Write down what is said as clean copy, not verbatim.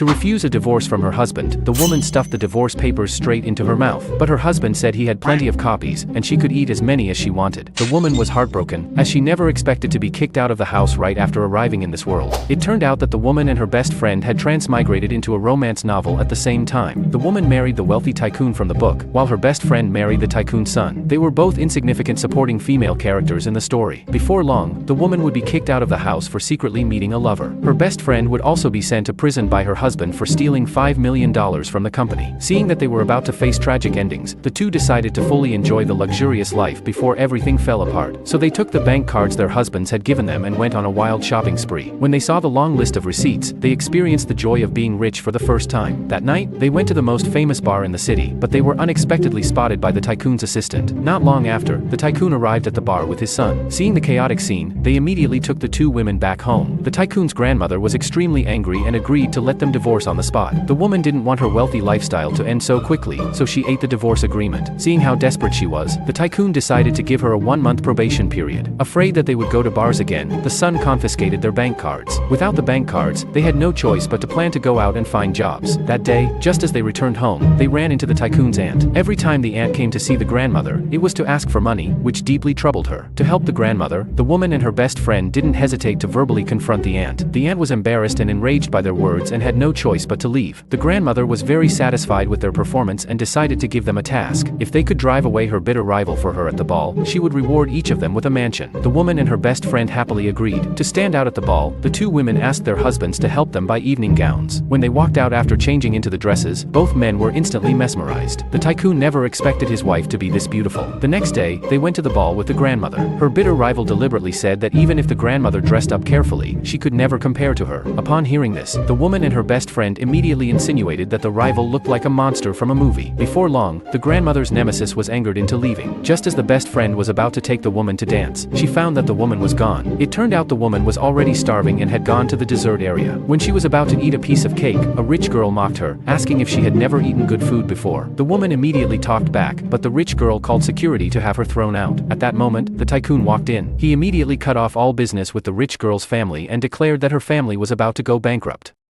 To refuse a divorce from her husband, the woman stuffed the divorce papers straight into her mouth. But her husband said he had plenty of copies, and she could eat as many as she wanted. The woman was heartbroken, as she never expected to be kicked out of the house right after arriving in this world. It turned out that the woman and her best friend had transmigrated into a romance novel at the same time. The woman married the wealthy tycoon from the book, while her best friend married the tycoon's son. They were both insignificant supporting female characters in the story. Before long, the woman would be kicked out of the house for secretly meeting a lover. Her best friend would also be sent to prison by her husband for stealing $5 million from the company. Seeing that they were about to face tragic endings, the two decided to fully enjoy the luxurious life before everything fell apart. So they took the bank cards their husbands had given them and went on a wild shopping spree. When they saw the long list of receipts, they experienced the joy of being rich for the first time. That night, they went to the most famous bar in the city, but they were unexpectedly spotted by the tycoon's assistant. Not long after, the tycoon arrived at the bar with his son. Seeing the chaotic scene, they immediately took the two women back home. The tycoon's grandmother was extremely angry and agreed to let them divorce on the spot. The woman didn't want her wealthy lifestyle to end so quickly, so she ate the divorce agreement. Seeing how desperate she was, the tycoon decided to give her a 1-month probation period. Afraid that they would go to bars again, the son confiscated their bank cards. Without the bank cards, they had no choice but to plan to go out and find jobs. That day, just as they returned home, they ran into the tycoon's aunt. Every time the aunt came to see the grandmother, it was to ask for money, which deeply troubled her. To help the grandmother, the woman and her best friend didn't hesitate to verbally confront the aunt. The aunt was embarrassed and enraged by their words and had no choice but to leave. The grandmother was very satisfied with their performance and decided to give them a task. If they could drive away her bitter rival for her at the ball, she would reward each of them with a mansion. The woman and her best friend happily agreed. To stand out at the ball, the two women asked their husbands to help them buy evening gowns. When they walked out after changing into the dresses, both men were instantly mesmerized. The tycoon never expected his wife to be this beautiful. The next day, they went to the ball with the grandmother. Her bitter rival deliberately said that even if the grandmother dressed up carefully, she could never compare to her. Upon hearing this, the woman and her best friend immediately insinuated that the rival looked like a monster from a movie. Before long, the grandmother's nemesis was angered into leaving. Just as the best friend was about to take the woman to dance, she found that the woman was gone. It turned out the woman was already starving and had gone to the dessert area. When she was about to eat a piece of cake, a rich girl mocked her, asking if she had never eaten good food before. The woman immediately talked back, but the rich girl called security to have her thrown out. At that moment, the tycoon walked in. He immediately cut off all business with the rich girl's family and declared that her family was about to go bankrupt.